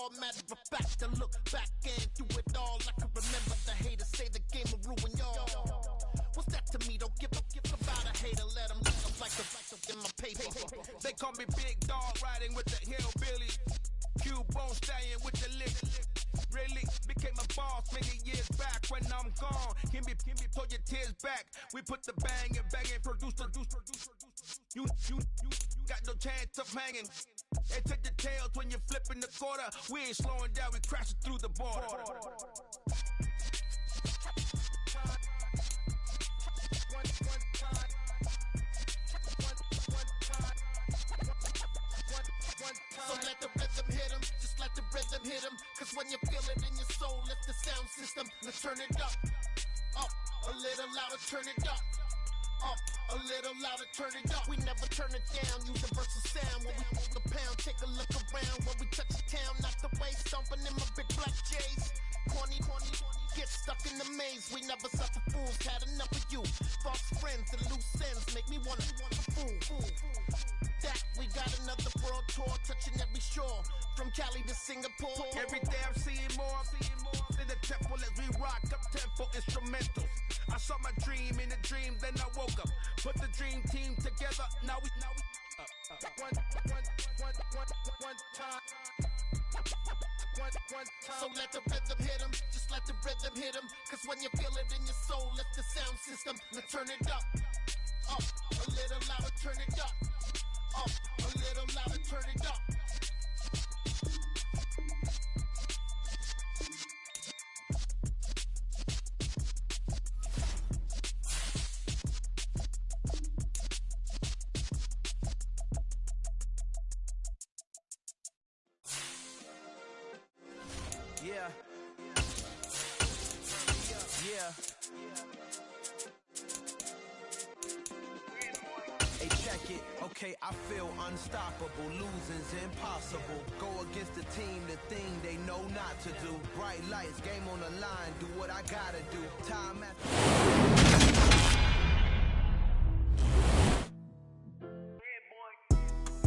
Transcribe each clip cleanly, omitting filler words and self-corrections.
all. Matter of fact, I look back and through it all. I can remember the haters say the game will ruin y'all. What's that to me? Don't give about a hater. Let them look like the in my paper. They call me Big Dog, riding with the hillbillies. Q-Bone stallion with the lick. Really became a boss many years back. When I'm gone, give me pull your tears back. We put the bang and produce. You got no chance of hanging. They take the tails when you're flipping the quarter. We ain't slowing down, we crashing through the border. So let the rhythm hit him, just let the rhythm hit him. Cause when you feel it in your soul, lift the sound system. Let's turn it up, a little louder, turn it up. A little louder, turn it up. We never turn it down, universal sound. When we move the pound, take a look around. When we touch the town, not the way, stomping in my big black J's. Corny, get stuck in the maze. We never suffer fools, had enough of you. False friends and loose ends make me wanna fool. That we got another world tour, touching every shore, from Cali to Singapore. Every day I'm seeing more in the temple as we rock up tempo instrumentals. I saw my dream in a dream, then I woke up. Put the dream team together, now we one time. So let the rhythm hit him, just let the rhythm hit him. Cause when you feel it in your soul, lift the sound system. Let's turn it up, a little louder, turn it up. A little louder, turn it up. Yeah. Hey, check it. Okay, I feel unstoppable. Losing's impossible. Go against the team, the thing they know not to do. Bright lights, game on the line. Do what I gotta do. Time after.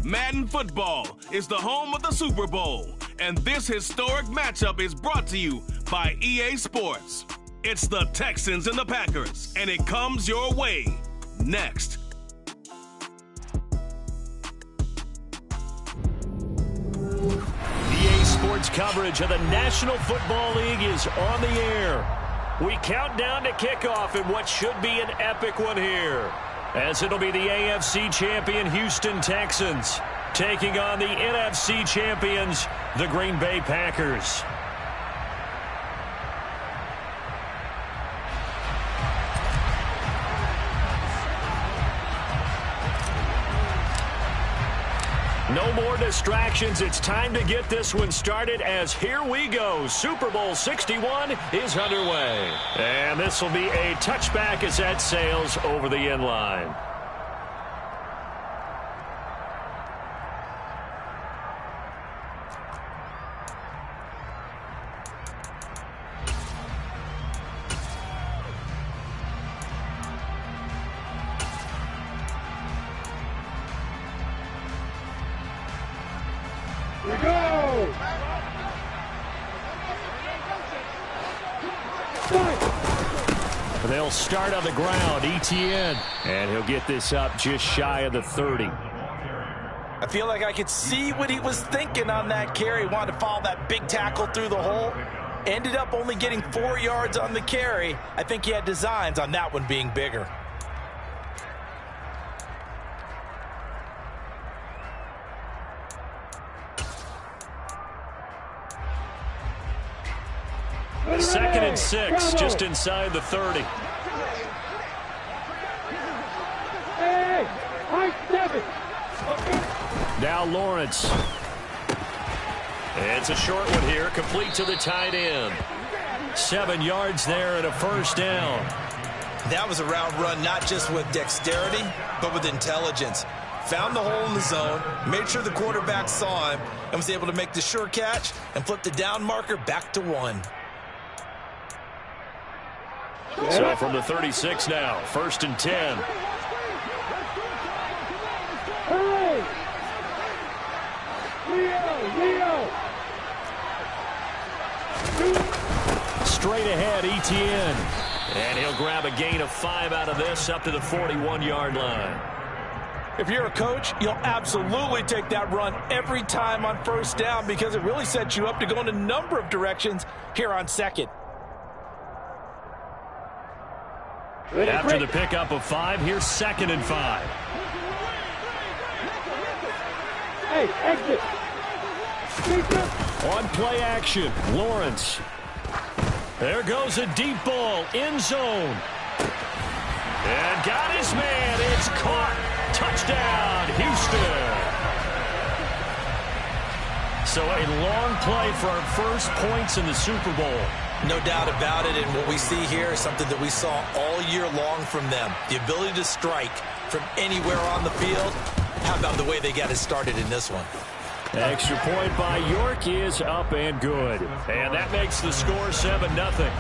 Madden Football is the home of the Super Bowl, and this historic matchup is brought to you by EA Sports. It's the Texans and the Packers, and it comes your way next. EA Sports coverage of the National Football League is on the air. We count down to kickoff in what should be an epic one here, as it'll be the AFC champion Houston Texans taking on the NFC champions, the Green Bay Packers. No more distractions. It's time to get this one started as here we go. Super Bowl 61 is underway. And this will be a touchback as that sails over the end line. They'll start on the ground. ETN. And he'll get this up just shy of the 30. I feel like I could see what he was thinking on that carry. He wanted to follow that big tackle through the hole. Ended up only getting 4 yards on the carry. I think he had designs on that one being bigger. Second and 6, just inside the 30. Now Lawrence. It's a short one here, complete to the tight end. 7 yards there and a first down. That was a route run not just with dexterity, but with intelligence. Found the hole in the zone, made sure the quarterback saw him, and was able to make the sure catch and flip the down marker back to 1. So from the 36 now, 1st and 10. Straight ahead, Etienne. And he'll grab a gain of 5 out of this up to the 41-yard line. If you're a coach, you'll absolutely take that run every time on first down because it really sets you up to go in a number of directions here on second. After the pickup of 5, here's 2nd and 5. Hey, exit. On play action, Lawrence. There goes a deep ball, end zone. And got his man. It's caught. Touchdown, Houston. So a long play for our first points in the Super Bowl. No doubt about it, and what we see here is something that we saw all year long from them. The ability to strike from anywhere on the field. How about the way they got it started in this one? Extra point by York is up and good. And that makes the score 7-0.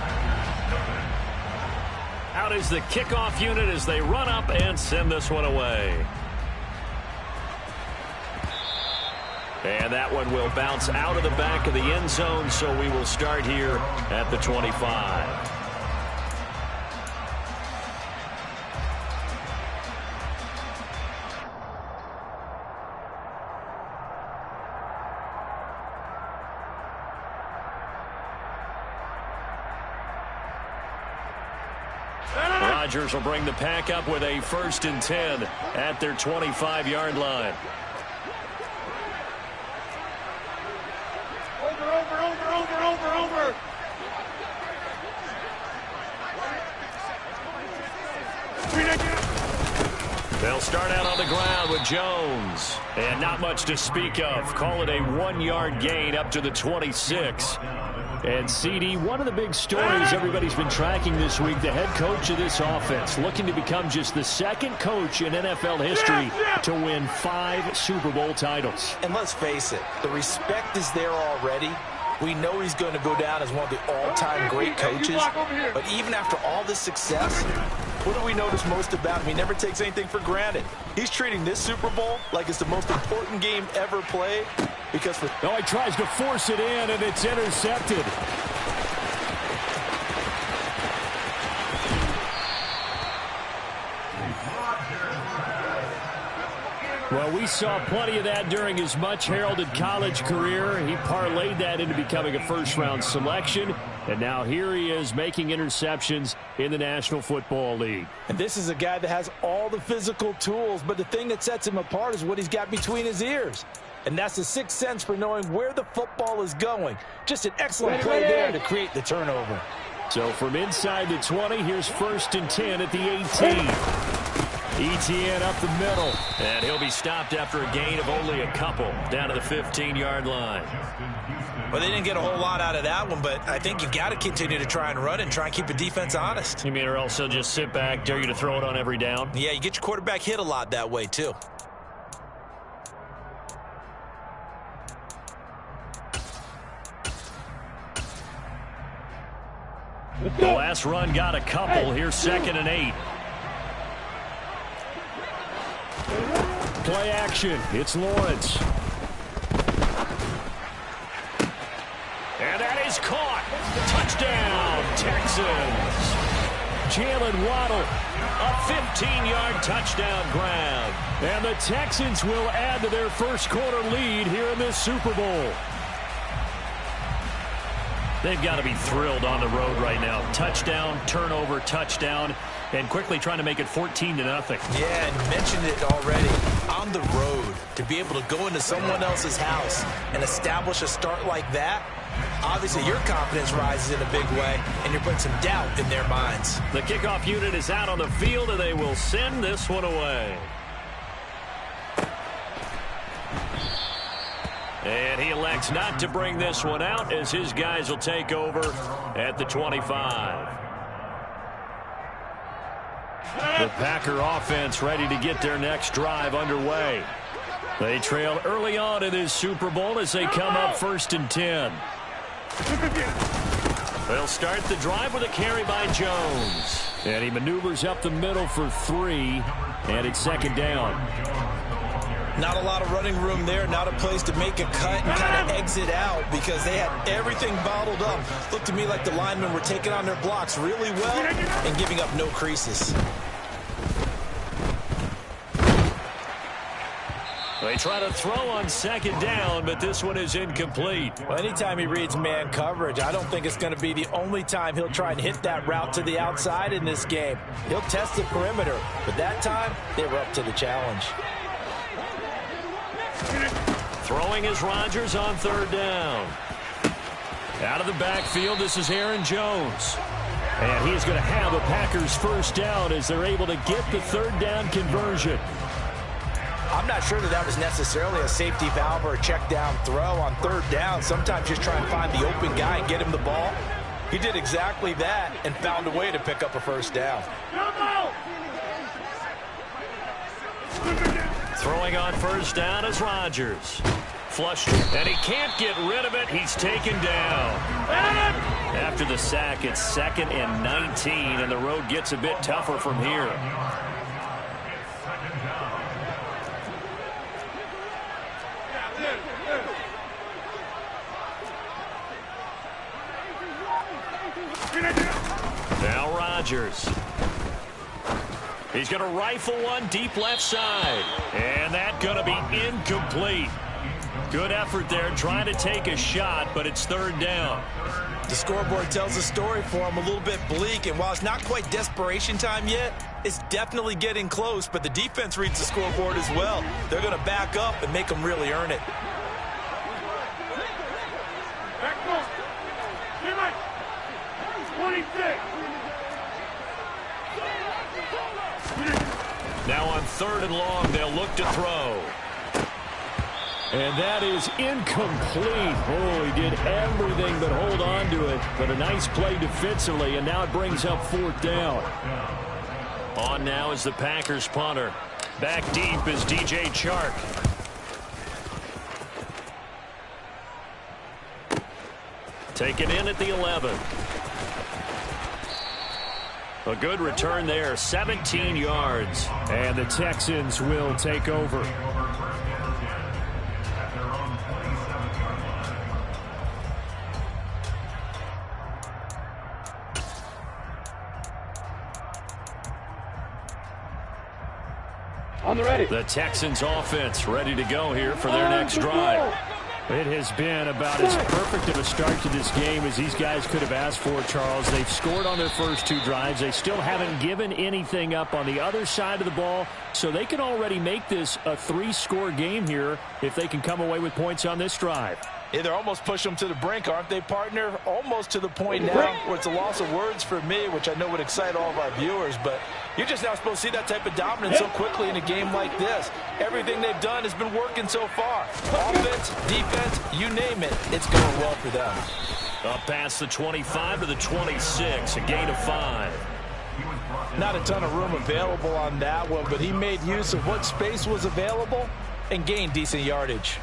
Out is the kickoff unit as they run up and send this one away. And that one will bounce out of the back of the end zone, so we will start here at the 25. Rodgers will bring the pack up with a 1st and 10 at their 25-yard line. Over. They'll start out on the ground with Jones. And not much to speak of. Call it a 1-yard gain up to the 26. And CD, one of the big stories everybody's been tracking this week, the head coach of this offense, looking to become just the 2nd coach in NFL history to win 5 Super Bowl titles. And let's face it, the respect is there already. We know he's going to go down as one of the all-time great coaches. But even after all this success, what do we notice most about him? He never takes anything for granted. He's treating this Super Bowl like it's the most important game ever played. Because he tries to force it in, and it's intercepted. Well, we saw plenty of that during his much-heralded college career. He parlayed that into becoming a first-round selection, and now here he is making interceptions in the National Football League. And this is a guy that has all the physical tools, but the thing that sets him apart is what he's got between his ears. And that's the 6th sense for knowing where the football is going. Just an excellent play there to create the turnover. So from inside the 20, here's 1st and 10 at the 18. Etienne up the middle. And he'll be stopped after a gain of only a couple down to the 15-yard line. Well, they didn't get a whole lot out of that one, but I think you've got to continue to try and run and try and keep the defense honest. You mean or else they'll just sit back, dare you to throw it on every down? Yeah, you get your quarterback hit a lot that way, too. The last run got a couple. Here's 2nd and 8. Play action. It's Lawrence. And that is caught. Touchdown, Texans. Jalen Waddle, a 15-yard touchdown grab. And the Texans will add to their first quarter lead here in this Super Bowl. They've got to be thrilled on the road right now. Touchdown, turnover, touchdown, and quickly trying to make it 14-0. Yeah, and mentioned it already. On the road, to be able to go into someone else's house and establish a start like that, obviously your confidence rises in a big way, and you're putting some doubt in their minds. The kickoff unit is out on the field, and they will send this one away. And he elects not to bring this one out as his guys will take over at the 25. The Packer offense ready to get their next drive underway. They trail early on in this Super Bowl as they come up 1st and 10. They'll start the drive with a carry by Jones. And he maneuvers up the middle for 3, and it's 2nd down. Not a lot of running room there, not a place to make a cut and kind of exit out because they had everything bottled up. Looked to me like the linemen were taking on their blocks really well and giving up no creases. They try to throw on second down, but this one is incomplete. Well, anytime he reads man coverage, I don't think it's going to be the only time he'll try and hit that route to the outside in this game. He'll test the perimeter, but that time they were up to the challenge. Throwing is Rodgers on third down. Out of the backfield, this is Aaron Jones. And he's going to have a Packers first down as they're able to get the third down conversion. I'm not sure that was necessarily a safety valve or a check down throw on third down. Sometimes just try and find the open guy and get him the ball. He did exactly that and found a way to pick up a first down. Throwing on first down is Rodgers. Flushed, and he can't get rid of it. He's taken down. After the sack, it's 2nd and 19, and the road gets a bit tougher from here. Now Rodgers. He's going to rifle one deep left side. And that's going to be incomplete. Good effort there trying to take a shot, but it's third down. The scoreboard tells a story for him, a little bit bleak, and while it's not quite desperation time yet, it's definitely getting close, but the defense reads the scoreboard as well. They're going to back up and make them really earn it. Now on third and long, they'll look to throw. And that is incomplete. Oh, he did everything but hold on to it. But a nice play defensively, and now it brings up fourth down. On now is the Packers punter. Back deep is DJ Chark. Taken in at the 11. A good return there, 17 yards. And the Texans will take over. On the ready. The Texans offense ready to go here for their next drive. It has been about as perfect of a start to this game as these guys could have asked for, Charles. They've scored on their first two drives. They still haven't given anything up on the other side of the ball, so they can already make this a 3-score game here if they can come away with points on this drive. Yeah, they're almost pushing them to the brink, aren't they, partner? Almost to the point now where it's a loss of words for me, which I know would excite all of our viewers, but you're just not supposed to see that type of dominance so quickly in a game like this. Everything they've done has been working so far. Offense, defense, you name it, it's going well for them. Up past the 25 to the 26, a gain of 5. Not a ton of room available on that one, but he made use of what space was available and gained decent yardage.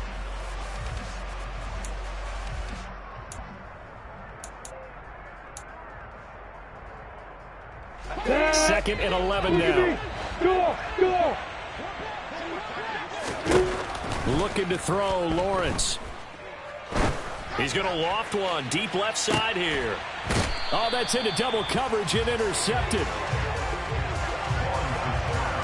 Second and 11 now. Go! Looking to throw, Lawrence. He's going to loft one deep left side here. Oh, that's into double coverage and intercepted.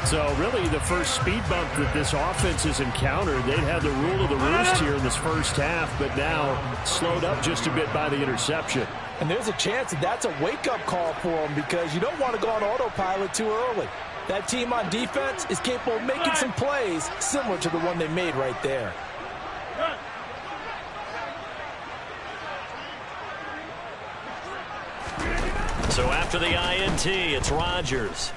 So really the first speed bump that this offense has encountered, they'd had the rule of the roost here in this first half, but now slowed up just a bit by the interception. And there's a chance that that's a wake-up call for them because you don't want to go on autopilot too early. That team on defense is capable of making some plays similar to the one they made right there. So after the INT, it's Rodgers.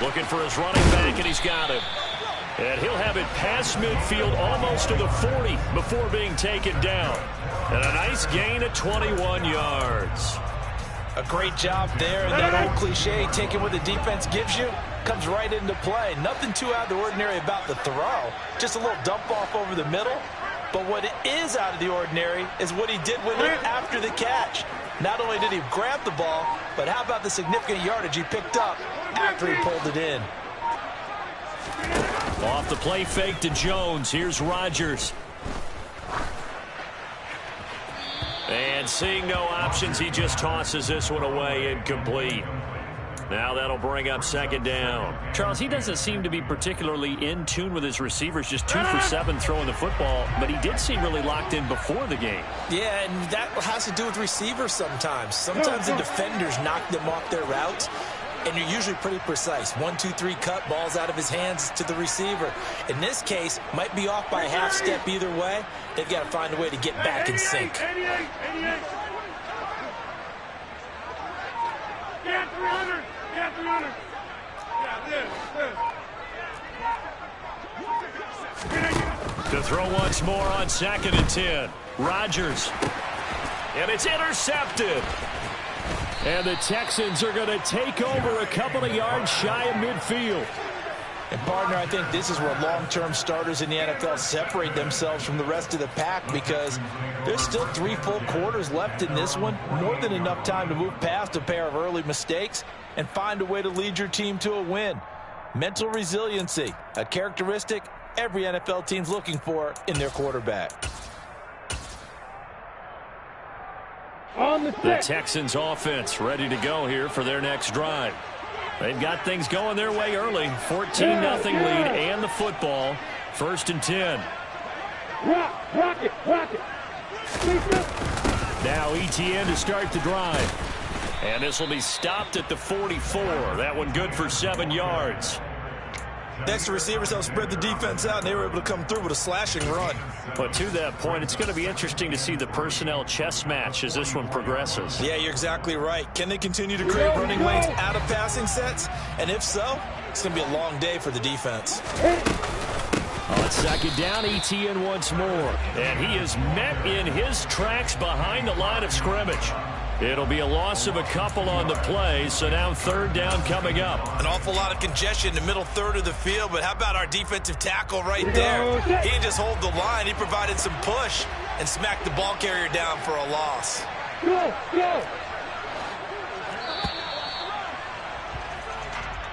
Looking for his running back, and he's got him. And he'll have it past midfield almost to the 40 before being taken down. And a nice gain of 21 yards. A great job there, and that old cliche, taking what the defense gives you, comes right into play. Nothing too out of the ordinary about the throw. Just a little dump off over the middle. But what is out of the ordinary is what he did with it after the catch. Not only did he grab the ball, but how about the significant yardage he picked up after he pulled it in. Off the play fake to Jones. Here's Rodgers. And seeing no options, he just tosses this one away, incomplete. Now that'll bring up second down. Charles, he doesn't seem to be particularly in tune with his receivers, just 2 for 7 throwing the football, but he did seem really locked in before the game. Yeah, and that has to do with receivers sometimes. Sometimes the defenders knock them off their routes, and you're usually pretty precise. 1, 2, 3 cut, balls out of his hands to the receiver. In this case, might be off by a half step either way. They've got to find a way to get back in sync. 88. Yeah, 300. Yeah, 300. Yeah, To throw once more on 2nd and 10. Rodgers. And it's intercepted. And the Texans are going to take over a couple of yards shy of midfield. And, partner, I think this is where long-term starters in the NFL separate themselves from the rest of the pack, because there's still 3 full quarters left in this one. More than enough time to move past a pair of early mistakes and find a way to lead your team to a win. Mental resiliency, a characteristic every NFL team's looking for in their quarterback. The Texans offense ready to go here for their next drive. They've got things going their way early. 14-0 lead and the football. 1st and 10. Rock it. Now ETN to start the drive. And this will be stopped at the 44. That one good for 7 yards. Next, the receivers helped spread the defense out, and they were able to come through with a slashing run. But to that point, it's going to be interesting to see the personnel chess match as this one progresses. Yeah, you're exactly right. Can they continue to create running lanes out of passing sets? And if so, it's going to be a long day for the defense. On 2nd down, ETN once more. And he is met in his tracks behind the line of scrimmage. It'll be a loss of a couple on the play, so now 3rd down coming up. An awful lot of congestion in the middle third of the field, but how about our defensive tackle right there? He didn't just hold the line. He provided some push and smacked the ball carrier down for a loss. Go!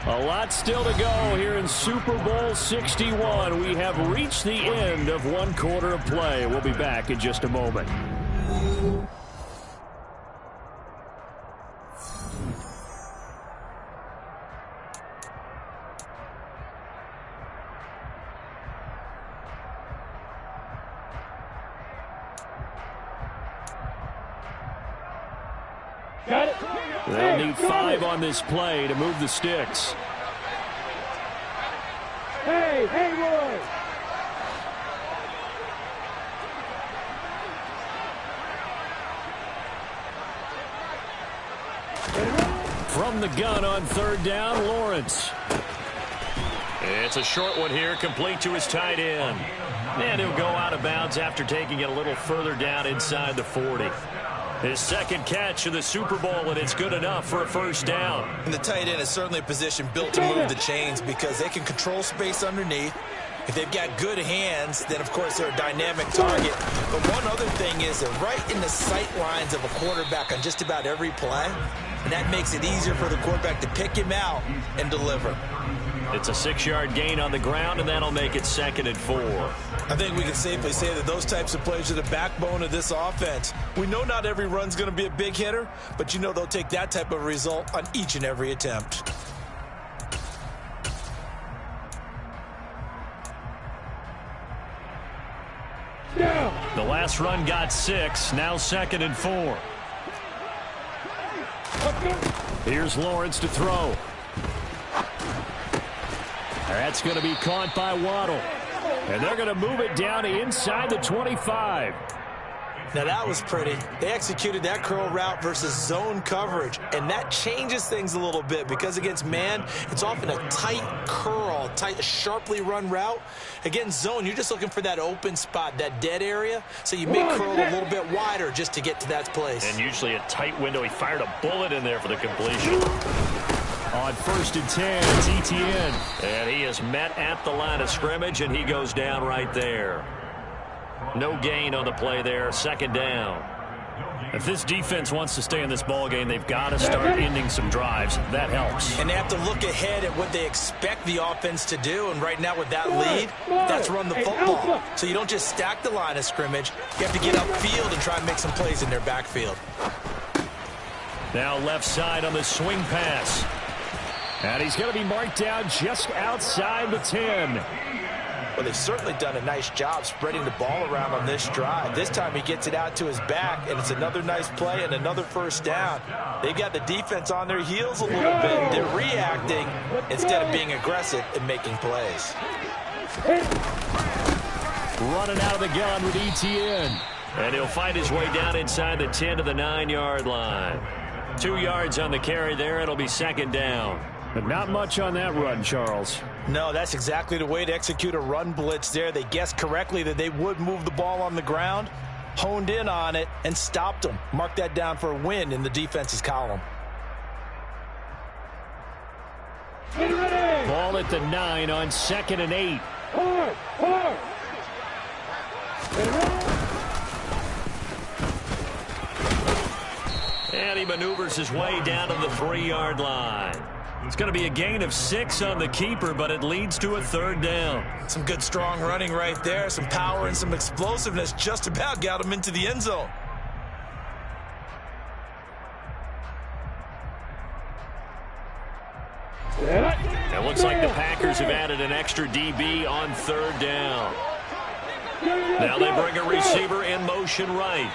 A lot still to go here in Super Bowl 61. We have reached the end of 1 quarter of play. We'll be back in just a moment. Got it. They'll need 5 on this play to move the sticks. Hey, Roy. From the gun on 3rd down, Lawrence. It's a short one here, complete to his tight end. And he'll go out of bounds after taking it a little further down inside the 40. His 2nd catch of the Super Bowl, and it's good enough for a 1st down. And the tight end is certainly a position built to move the chains because they can control space underneath. If they've got good hands, then, of course, they're a dynamic target. But one other thing is they're right in the sight lines of a quarterback on just about every play, and that makes it easier for the quarterback to pick him out and deliver. It's a 6-yard gain on the ground, and that'll make it 2nd and 4. I think we can safely say that those types of plays are the backbone of this offense. We know not every run's going to be a big hitter, but you know they'll take that type of result on each and every attempt. The last run got 6, now 2nd and 4. Here's Lawrence to throw. That's going to be caught by Waddle. And they're going to move it down to inside the 25. Now that was pretty. They executed that curl route versus zone coverage, and that changes things a little bit because against man, it's often a tight curl, tight, sharply run route. Against zone, you're just looking for that open spot, that dead area, so you make curl a little bit wider just to get to that place. And usually a tight window. He fired a bullet in there for the completion. On 1st and 10, it's ETN. And he is met at the line of scrimmage, and he goes down right there. No gain on the play there, 2nd down. If this defense wants to stay in this ball game, they've got to start ending some drives. That helps. And they have to look ahead at what they expect the offense to do. And right now with that lead, that's run the football. So you don't just stack the line of scrimmage. You have to get upfield and try and make some plays in their backfield. Now left side on the swing pass. And he's going to be marked down just outside the 10. Well, they've certainly done a nice job spreading the ball around on this drive. This time he gets it out to his back, and it's another nice play and another first down. They've got the defense on their heels a little bit. They're reacting instead of being aggressive and making plays. Running out of the gun with ETN. And he'll find his way down inside the 10 to the 9-yard line. 2 yards on the carry there. It'll be second down. But not much on that run, Charles. No, that's exactly the way to execute a run blitz there. They guessed correctly that they would move the ball on the ground, honed in on it, and stopped them. Mark that down for a win in the defense's column. Ball at the 9 on 2nd and 8. And he maneuvers his way down to the 3-yard line. It's going to be a gain of 6 on the keeper, but it leads to a third down. Some good strong running right there. Some power and some explosiveness just about got him into the end zone. It looks like the Packers have added an extra DB on third down. Now they bring a receiver in motion right.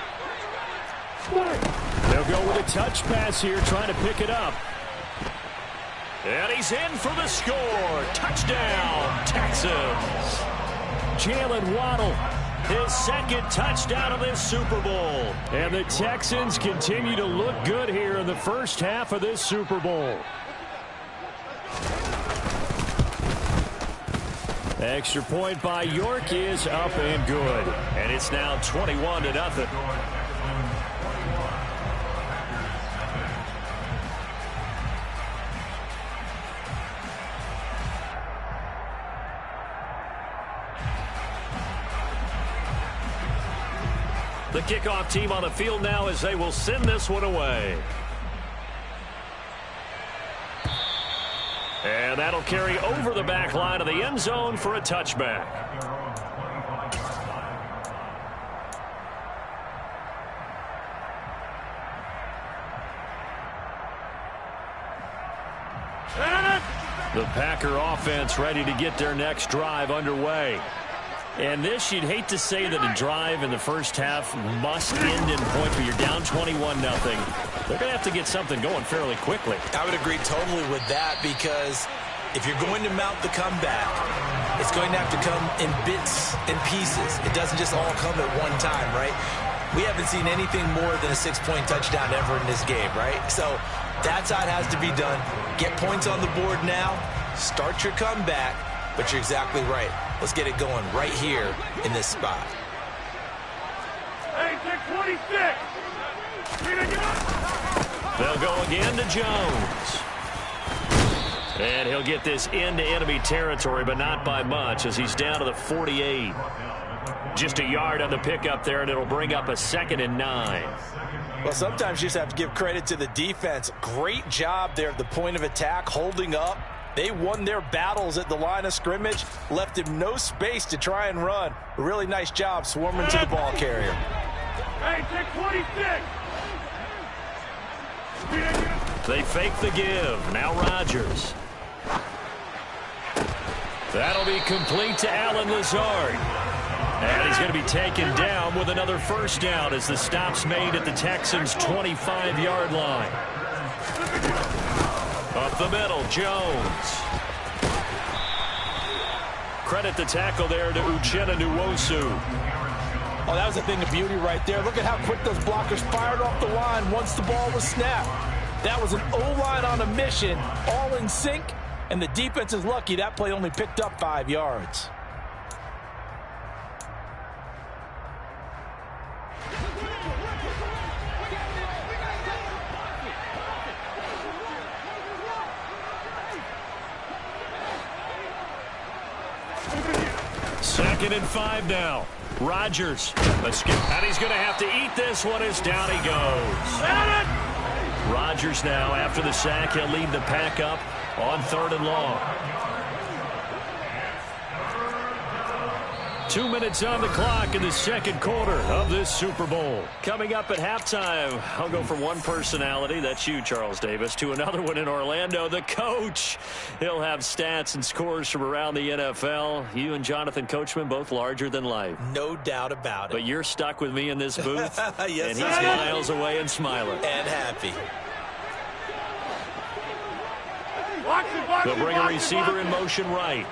They'll go with a touch pass here, trying to pick it up. And he's in for the score. Touchdown, Texans. Jalen Waddle. His second touchdown of this Super Bowl. And the Texans continue to look good here in the first half of this Super Bowl. Extra point by York is up and good. And it's now 21-0. The kickoff team on the field now as they will send this one away. And that'll carry over the back line of the end zone for a touchback. The Packer offense ready to get their next drive underway. And this, you'd hate to say that a drive in the first half must end in points, but you're down 21-0. They're going to have to get something going fairly quickly. I would agree totally with that, because if you're going to mount the comeback, it's going to have to come in bits and pieces. It doesn't just all come at one time, right? We haven't seen anything more than a 6-point touchdown ever in this game, right? So that's how it has to be done. Get points on the board now, start your comeback, but you're exactly right. Let's get it going right here in this spot. Hey, 26. They'll go again to Jones. And he'll get this into enemy territory, but not by much, as he's down to the 48. Just a yard on the pickup there, and it'll bring up a 2nd and 9. Well, sometimes you just have to give credit to the defense. Great job there at the point of attack, holding up. They won their battles at the line of scrimmage, left him no space to try and run. A really nice job swarming to the ball carrier. Hey, 26. They fake the give. Now Rodgers. That'll be complete to Allen Lazard. And he's going to be taken down with another first down as the stop's made at the Texans' 25-yard line. Up the middle, Jones. Credit the tackle there to Uchenna Nwosu. Oh, that was a thing of beauty right there. Look at how quick those blockers fired off the line once the ball was snapped. That was an O-line on a mission, all in sync, and the defense is lucky that play only picked up 5 yards. Second and 5 now. Rodgers. And he's going to have to eat this one as down he goes. Rodgers now, after the sack, he'll lead the pack up on 3rd and long. 2 minutes on the clock in the second quarter of this Super Bowl. Coming up at halftime, I'll go from one personality, that's you, Charles Davis, to another one in Orlando, the coach. He'll have stats and scores from around the NFL. You and Jonathan Coachman, both larger than life. No doubt about it. But you're stuck with me in this booth, yes, and he's miles away and smiling. And happy. They'll bring a receiver in motion right.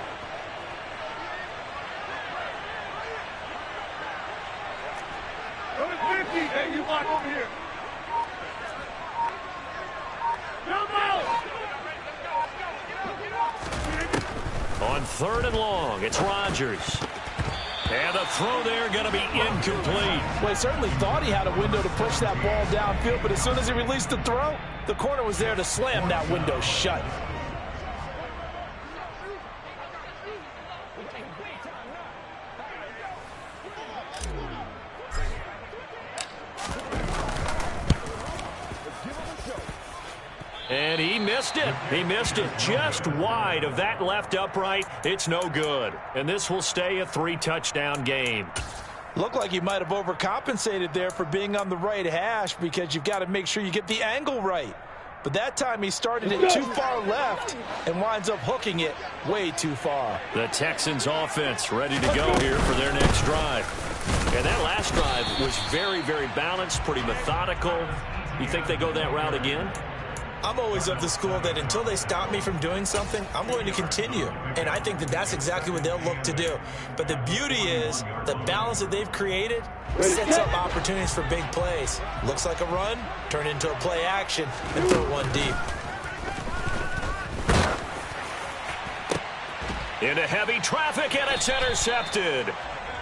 Hey, you block over here. On 3rd and long, it's Rodgers. And the throw there going to be incomplete. Well, he certainly thought he had a window to push that ball downfield, but as soon as he released the throw, the corner was there to slam that window shut. And he missed it. He missed it just wide of that left upright. It's no good. And this will stay a 3-touchdown game. Looked like he might have overcompensated there for being on the right hash because you've got to make sure you get the angle right. But that time he started it too far left and winds up hooking it way too far. The Texans offense ready to go here for their next drive. And that last drive was very, very balanced, pretty methodical. You think they go that route again? I'm always of the school that until they stop me from doing something, I'm going to continue. And I think that that's exactly what they'll look to do. But the beauty is the balance that they've created sets up opportunities for big plays. Looks like a run, turn into a play action, and throw one deep. Into heavy traffic, and it's intercepted.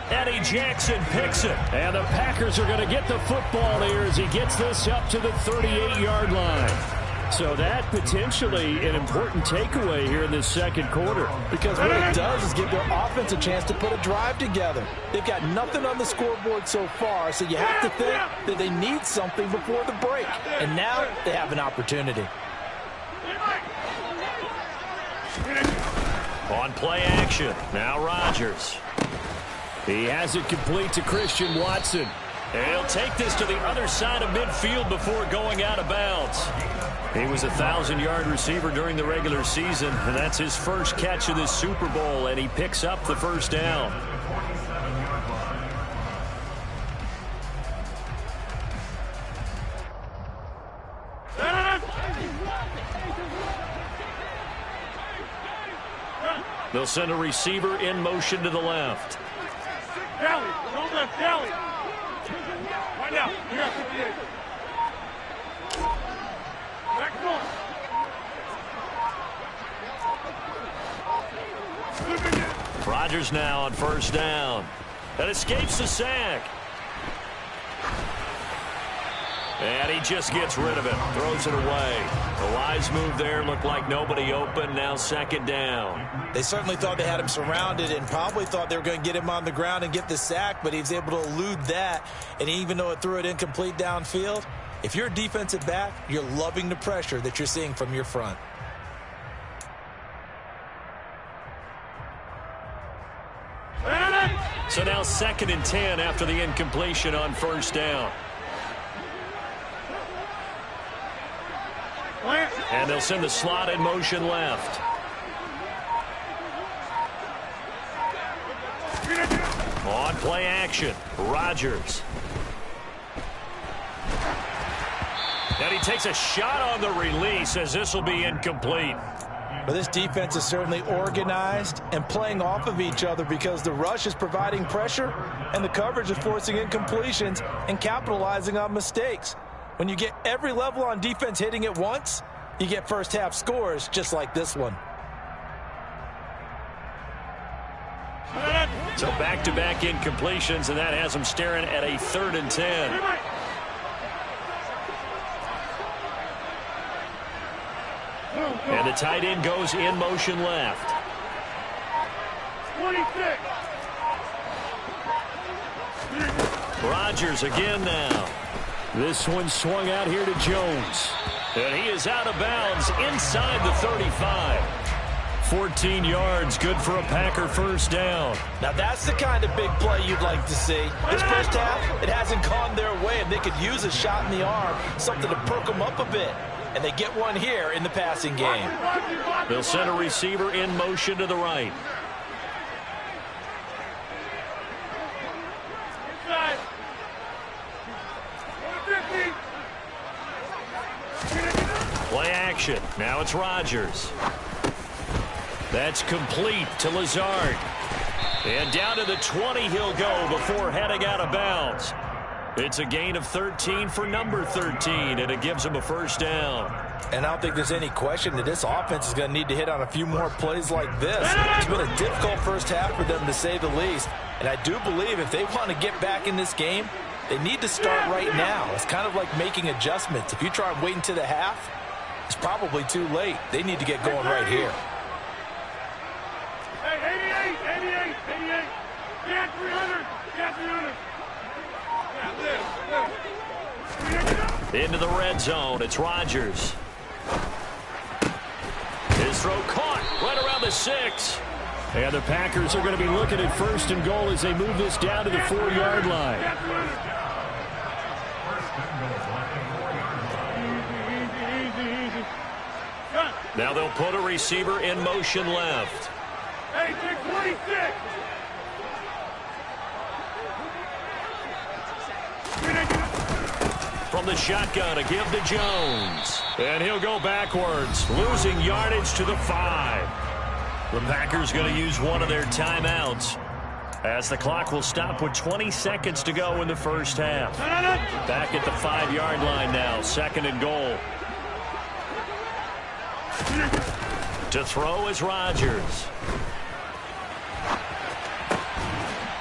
Eddie Jackson picks it. And the Packers are going to get the football here as he gets this up to the 38-yard line. So that potentially an important takeaway here in this second quarter. Because what it does is give their offense a chance to put a drive together. They've got nothing on the scoreboard so far, so you have to think that they need something before the break. And now they have an opportunity. On play action, now Rodgers. He has it complete to Christian Watson. And he'll take this to the other side of midfield before going out of bounds. He was a 1,000-yard receiver during the regular season, and that's his first catch of this Super Bowl, and he picks up the first down. They'll send a receiver in motion to the left. Galley, go left, Galley. Right now, you got 58. Back north. Rodgers now on first down. That escapes the sack. And he just gets rid of it. Throws it away. The wise move there. Looked like nobody open. Now second down. They certainly thought they had him surrounded and probably thought they were going to get him on the ground and get the sack, but he was able to elude that. And even though it threw it incomplete downfield, if you're a defensive back, you're loving the pressure that you're seeing from your front. So now 2nd and 10 after the incompletion on first down. And they'll send the slot in motion left. On play action, Rodgers. And he takes a shot on the release as this will be incomplete. But this defense is certainly organized and playing off of each other because the rush is providing pressure and the coverage is forcing incompletions and capitalizing on mistakes. When you get every level on defense hitting at once, you get first half scores just like this one. So back-to-back incompletions, and that has them staring at a 3rd and 10. And the tight end goes in motion left. 26. Rodgers again now. This one swung out here to Jones. And he is out of bounds inside the 35. 14 yards, good for a Packer first down. Now that's the kind of big play you'd like to see. This first half, it hasn't gone their way, and they could use a shot in the arm, something to perk them up a bit. And they get one here in the passing game. They'll send a receiver in motion to the right. Play action. Now it's Rodgers. That's complete to Lazard. And down to the 20 he'll go before heading out of bounds. It's a gain of 13 for number 13, and it gives him a first down. And I don't think there's any question that this offense is going to need to hit on a few more plays like this. It's been a difficult first half for them, to say the least. And I do believe if they want to get back in this game, they need to start right now. It's kind of like making adjustments. If you try and wait until the half, it's probably too late. They need to get going right here. Hey, 88. Get 300. Get 300. Into the red zone. It's Rodgers. His throw caught right around the 6. And the Packers are going to be looking at first and goal as they move this down to the 4-yard line. Easy. Now they'll put a receiver in motion left. Hey, 626. From the shotgun, a give to Jones. And he'll go backwards, losing yardage to the 5. The Packers going to use one of their timeouts, as the clock will stop with 20 seconds to go in the first half. Back at the 5-yard line now, second and goal. To throw is Rodgers.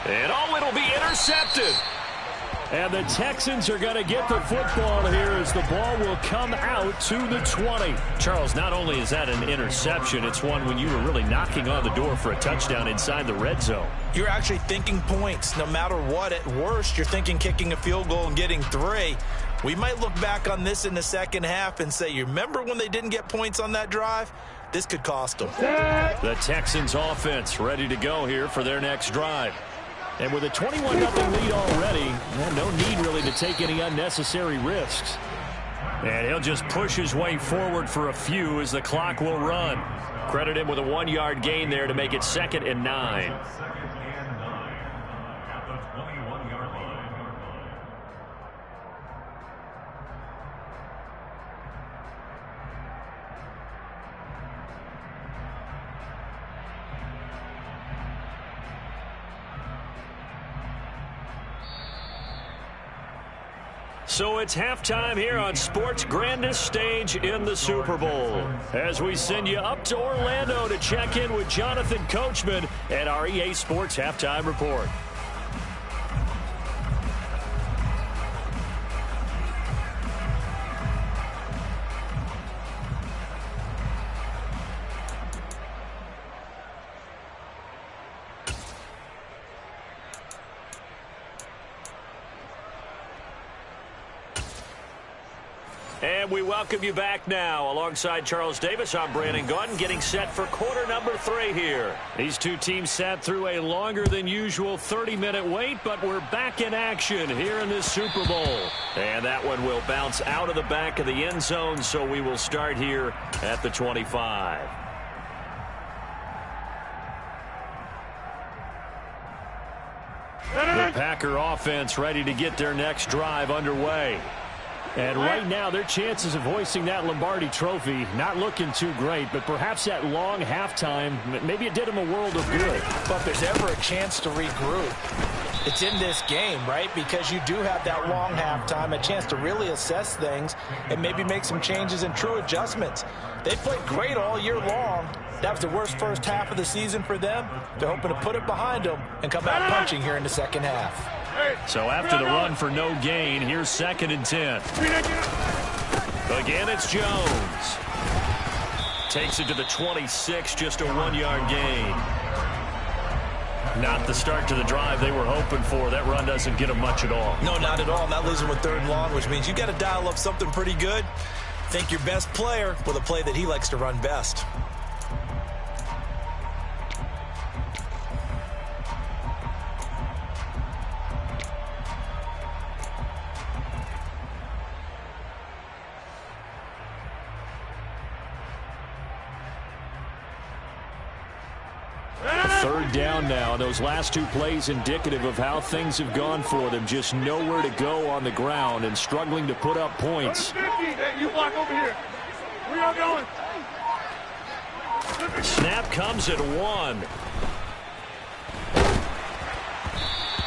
And it'll be intercepted. And the Texans are going to get the football here as the ball will come out to the 20. Charles, not only is that an interception, it's one when you were really knocking on the door for a touchdown inside the red zone. You're actually thinking points. No matter what, at worst, you're thinking kicking a field goal and getting 3. We might look back on this in the second half and say, you remember when they didn't get points on that drive? This could cost them. The Texans offense ready to go here for their next drive. And with a 21-0 lead already, no need really to take any unnecessary risks. And he'll just push his way forward for a few as the clock will run. Credit him with a 1-yard gain there to make it 2nd and 9. So it's halftime here on sports' grandest stage in the Super Bowl, as we send you up to Orlando to check in with Jonathan Coachman and our EA Sports Halftime Report. And we welcome you back now. Alongside Charles Davis, I'm Brandon Gaudin, getting set for quarter number 3 here. These two teams sat through a longer than usual 30-minute wait, but we're back in action here in this Super Bowl. And that one will bounce out of the back of the end zone, so we will start here at the 25. The Packer offense ready to get their next drive underway. And right now, their chances of hoisting that Lombardi trophy not looking too great, but perhaps that long halftime, maybe it did them a world of good. But if there's ever a chance to regroup, it's in this game, right? Because you do have that long halftime, a chance to really assess things and maybe make some changes and true adjustments. They played great all year long. That was the worst first half of the season for them. They're hoping to put it behind them and come out punching here in the second half. So after the run for no gain, here's 2nd and 10. Again, it's Jones. Takes it to the 26, just a 1-yard gain. Not the start to the drive they were hoping for. That run doesn't get them much at all. No, not at all. And that leaves them with 3rd and long, which means you got to dial up something pretty good. Think your best player with a play that he likes to run best. Third down now. Those last 2 plays indicative of how things have gone for them. Just nowhere to go on the ground and struggling to put up points. Hey, you block over here. Where y'all going? Snap comes at 1.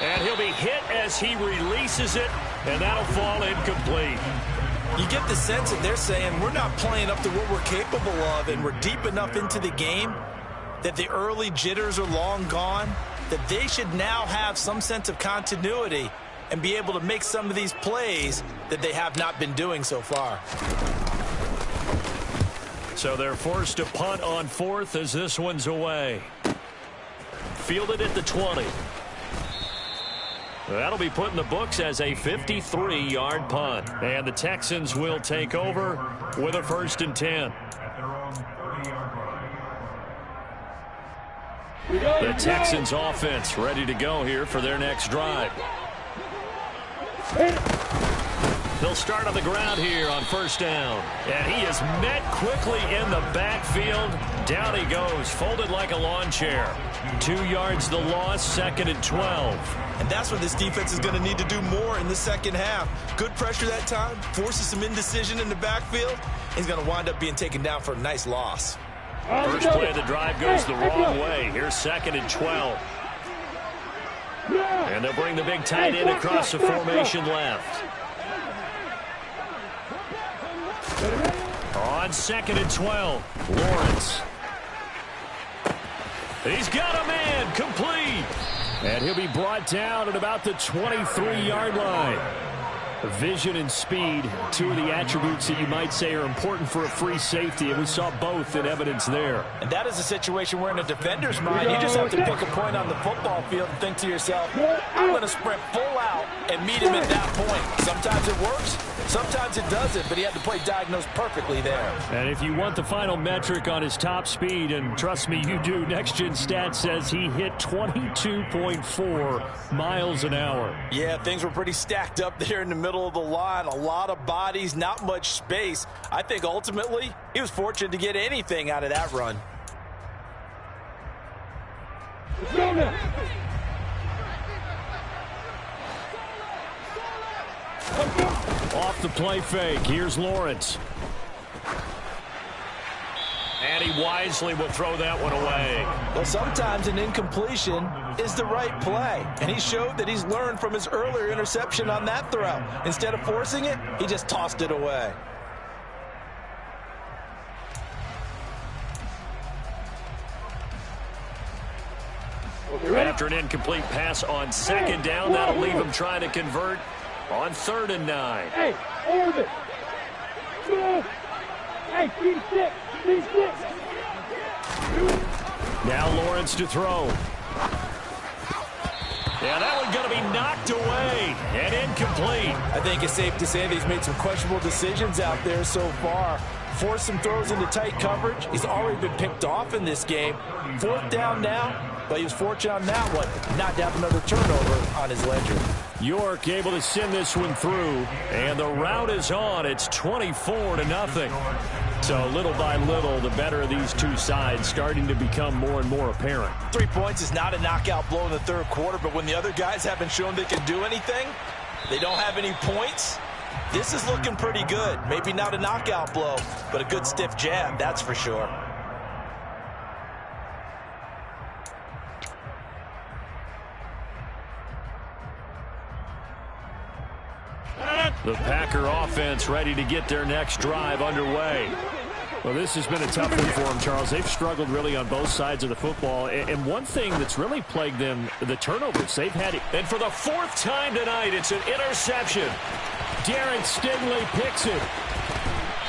And he'll be hit as he releases it, and that'll fall incomplete. You get the sense that they're saying we're not playing up to what we're capable of, and we're deep enough into the game that the early jitters are long gone, that they should now have some sense of continuity and be able to make some of these plays that they have not been doing so far. So they're forced to punt on 4th as this one's away. Fielded at the 20. That'll be put in the books as a 53-yard punt. And the Texans will take over with a 1st and 10. The Texans offense ready to go here for their next drive. They'll start on the ground here on 1st down. And he is met quickly in the backfield. Down he goes, folded like a lawn chair. 2 yards the loss, 2nd and 12. And that's what this defense is going to need to do more in the second half. Good pressure that time, forces some indecision in the backfield. He's going to wind up being taken down for a nice loss. First play of the drive goes the wrong way. Here's 2nd and 12. And they'll bring the big tight end across the formation left. On 2nd and 12, Lawrence. He's got a man, complete. And he'll be brought down at about the 23-yard line. Vision and speed, 2 of the attributes that you might say are important for a free safety, and we saw both in evidence there. And that is a situation where in a defender's mind, you just have to pick a point on the football field and think to yourself, I'm going to sprint full out and meet him at that point. Sometimes it works, sometimes it doesn't, but he had the play diagnosed perfectly there. And if you want the final metric on his top speed, and trust me, you do, Next Gen Stats says he hit 22.4 miles an hour. Yeah, things were pretty stacked up there in the middle of the line. A lot of bodies, not much space. I think ultimately he was fortunate to get anything out of that run. Off the play fake, here's Lawrence. And he wisely will throw that one away. Well, sometimes an incompletion is the right play. And he showed that he's learned from his earlier interception on that throw. Instead of forcing it, he just tossed it away. After an incomplete pass on 2nd down, that'll leave him trying to convert on 3rd and 9. Hey, orbit. Hey, D6. Now Lawrence to throw. Yeah, that one's going to be knocked away and incomplete. I think it's safe to say that he's made some questionable decisions out there so far. Forced some throws into tight coverage. He's already been picked off in this game. 4th down now, but he was fortunate on that one not to have another turnover on his ledger. York able to send this one through, and the route is on. It's 24-0. So little by little, the better of these two sides starting to become more and more apparent. 3 points is not a knockout blow in the 3rd quarter, but when the other guys haven't shown they can do anything, they don't have any points, this is looking pretty good. Maybe not a knockout blow, but a good stiff jab, that's for sure. The Packer offense ready to get their next drive underway. Well, this has been a tough one for them, Charles. They've struggled really on both sides of the football. And one thing that's really plagued them, the turnovers. They've had it. And for the 4th time tonight, it's an interception. Darren Stingley picks it.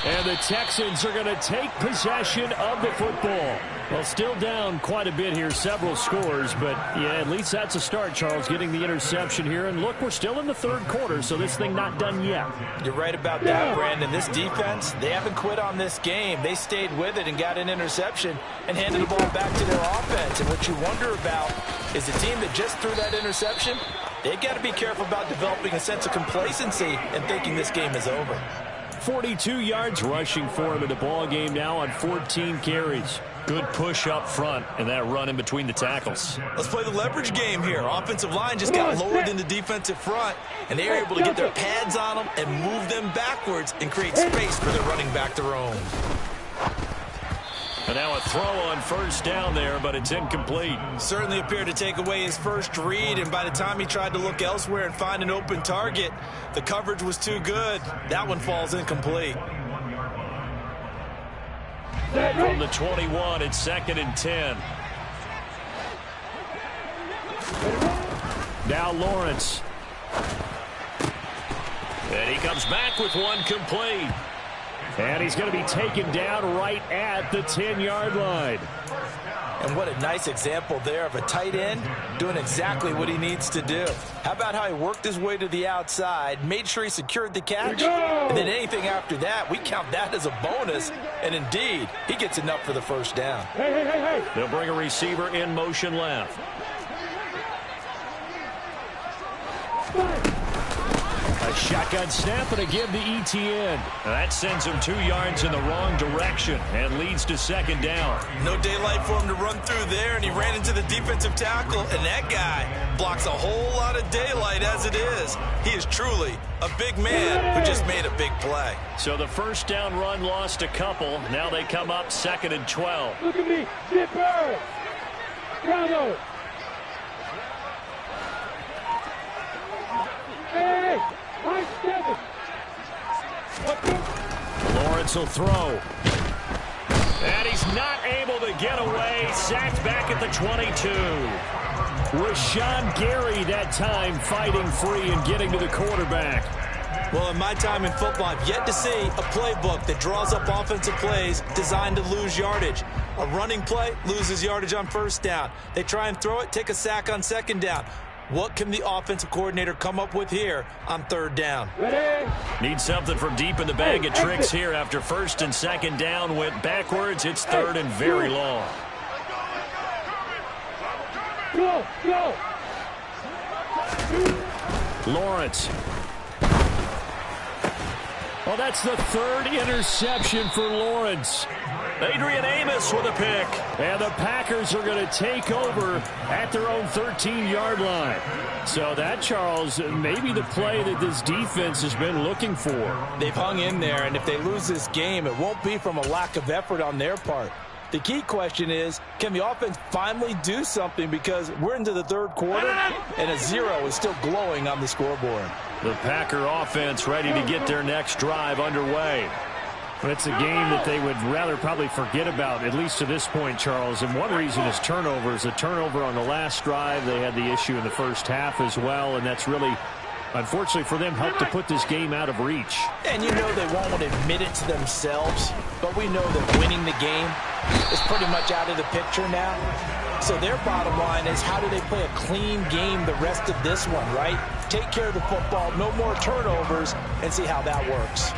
And the Texans are going to take possession of the football. Well, still down quite a bit here, several scores, but yeah, at least that's a start, Charles, getting the interception here. And look, we're still in the third quarter, so this thing not done yet. You're right about that, Brandon. This defense, they haven't quit on this game. They stayed with it and got an interception and handed the ball back to their offense. And what you wonder about is the team that just threw that interception, they've got to be careful about developing a sense of complacency and thinking this game is over. 42 yards rushing for him in the ball game now on 14 carries. Good push up front and that run in between the tackles. Let's play the leverage game here. Offensive line just got lowered in the defensive front, and they are able to get their pads on them and move them backwards and create space for their running back to roam. And now a throw on first down there, but it's incomplete. Certainly appeared to take away his first read, and by the time he tried to look elsewhere and find an open target, the coverage was too good. That one falls incomplete. From the 21, it's 2nd and 10. Now Lawrence. And he comes back with one complete. And he's going to be taken down right at the 10-yard line. And what a nice example there of a tight end doing exactly what he needs to do. How about how he worked his way to the outside, made sure he secured the catch, and then anything after that, we count that as a bonus. And indeed, he gets enough for the first down. Hey. They'll bring a receiver in motion left. A shotgun snap and a give to ETN. That sends him 2 yards in the wrong direction and leads to 2nd down. No daylight for him to run through there, and he ran into the defensive tackle, and that guy blocks a whole lot of daylight as it is. He is truly a big man who just made a big play. So the first down run lost a couple. Now they come up 2nd and 12. Look at me. Zipper. Bravo. Hey. Lawrence will throw. And he's not able to get away. Sacked back at the 22. Rashawn Gary that time fighting free and getting to the quarterback. Well, in my time in football, I've yet to see a playbook that draws up offensive plays designed to lose yardage. A running play loses yardage on first down. They try and throw it, take a sack on 2nd down. What can the offensive coordinator come up with here on 3rd down? Need something from deep in the bag of tricks here after 1st and 2nd down went backwards. It's 3rd and very long. Go. Lawrence. Well, that's the 3rd interception for Lawrence. Adrian Amos with a pick. And the Packers are going to take over at their own 13-yard line. So that, Charles, may be the play that this defense has been looking for. They've hung in there, and if they lose this game, it won't be from a lack of effort on their part. The key question is, can the offense finally do something, because we're into the 3rd quarter, and a 0 is still glowing on the scoreboard. The Packer offense ready to get their next drive underway. But it's a game that they would rather probably forget about, at least to this point, Charles. And one reason is turnovers. A turnover on the last drive. They had the issue in the first half as well, and that's really, unfortunately for them, helped to put this game out of reach. And you know they won't want to admit it to themselves, but we know that winning the game is pretty much out of the picture now. So their bottom line is, how do they play a clean game the rest of this one, right? Take care of the football, no more turnovers, and see how that works.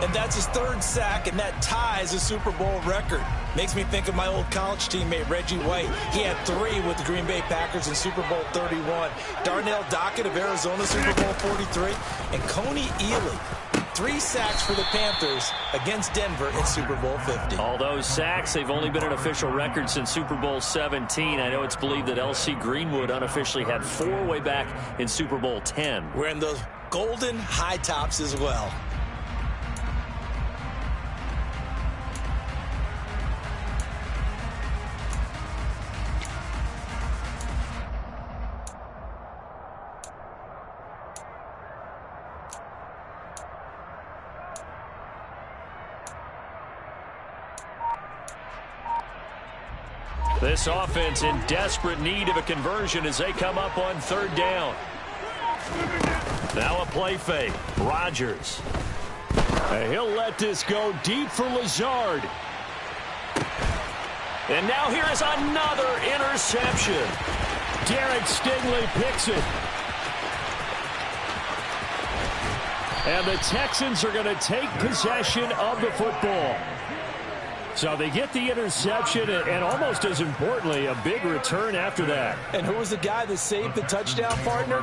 And that's his 3rd sack, and that ties a Super Bowl record. Makes me think of my old college teammate, Reggie White. He had 3 with the Green Bay Packers in Super Bowl 31. Darnell Dockett of Arizona, Super Bowl 43. And Coney Ealy, 3 sacks for the Panthers against Denver in Super Bowl 50. All those sacks, they've only been an official record since Super Bowl 17. I know it's believed that L.C. Greenwood unofficially had 4 way back in Super Bowl 10. Wearing those golden high tops as well. This offense in desperate need of a conversion as they come up on 3rd down. Now a play fake. Rodgers. And he'll let this go deep for Lazard. And now here is another interception. Derek Stingley picks it. And the Texans are going to take possession of the football. So they get the interception, and almost as importantly, a big return after that. And who was the guy that saved the touchdown, partner?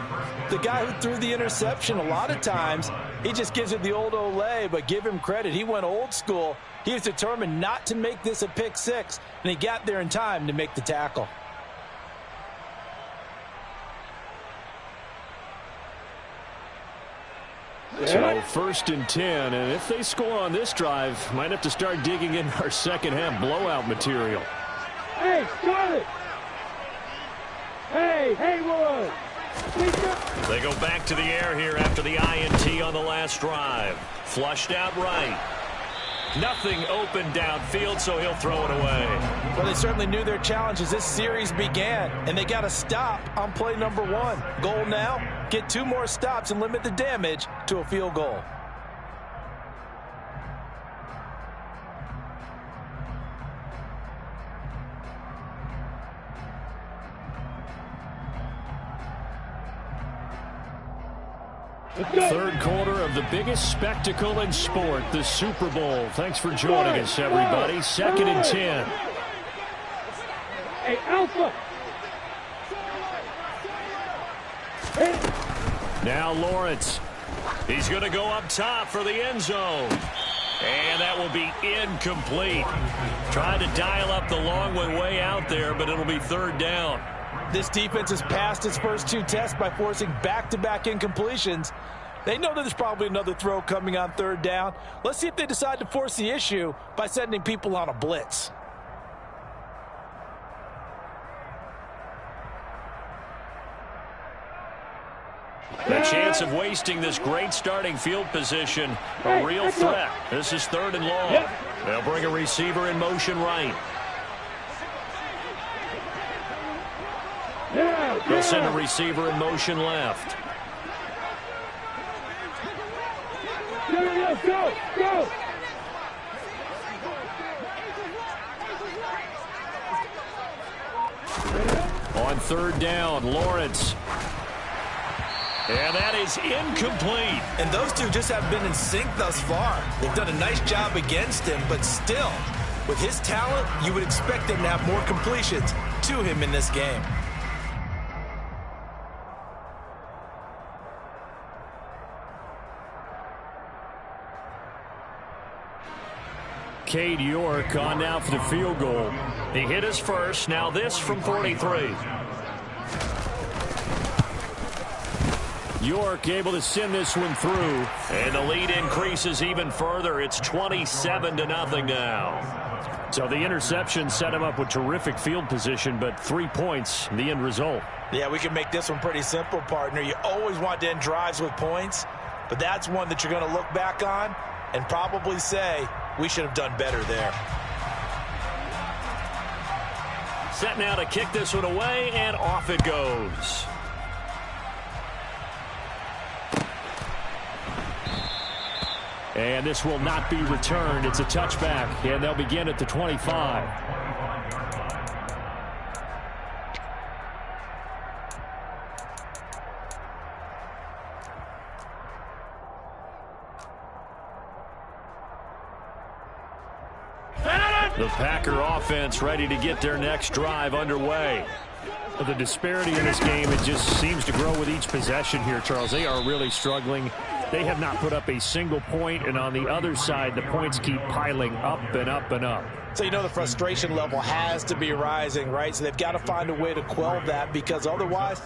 The guy who threw the interception. A lot of times, he just gives it the old Olay, but give him credit. He went old school. He was determined not to make this a pick six, and he got there in time to make the tackle. So 1st and 10, and if they score on this drive, might have to start digging in our second half blowout material. Hey, Charlie! Hey, Haywood! They go back to the air here after the INT on the last drive. Flushed out right. Nothing open downfield, so he'll throw it away. Well, they certainly knew their challenge as this series began, and they got to stop on play number 1. Goal now, get 2 more stops and limit the damage to a field goal. Third quarter of the biggest spectacle in sport, the Super Bowl. Thanks for joining us, everybody. 2nd and 10. Hey, Alpha! Now Lawrence. He's going to go up top for the end zone. And that will be incomplete. Trying to dial up the long way out there, but it'll be 3rd down. This defense has passed its first 2 tests by forcing back-to-back incompletions. They know that there's probably another throw coming on 3rd down. Let's see if they decide to force the issue by sending people on a blitz. The chance of wasting this great starting field position, a real threat. This is 3rd and long. They'll bring a receiver in motion right. They'll send a receiver in motion left. Go! On 3rd down, Lawrence. And that is incomplete. And those two just have been in sync thus far. They've done a nice job against him, but still, with his talent, you would expect him to have more completions to him in this game. Cade York on now for the field goal. He hit his first. Now this from 43. York able to send this one through. And the lead increases even further. It's 27-0 now. So the interception set him up with terrific field position, but 3 points, the end result. Yeah, we can make this one pretty simple, partner. You always want to end drives with points, but that's one that you're going to look back on and probably say, we should have done better there. Set now to kick this one away, and off it goes. And this will not be returned. It's a touchback, and they'll begin at the 25. The Packer offense ready to get their next drive underway. The disparity in this game, it just seems to grow with each possession here, Charles. They are really struggling. They have not put up a single point, and on the other side, the points keep piling up and up and up. So you know the frustration level has to be rising, right? So they've got to find a way to quell that, because otherwise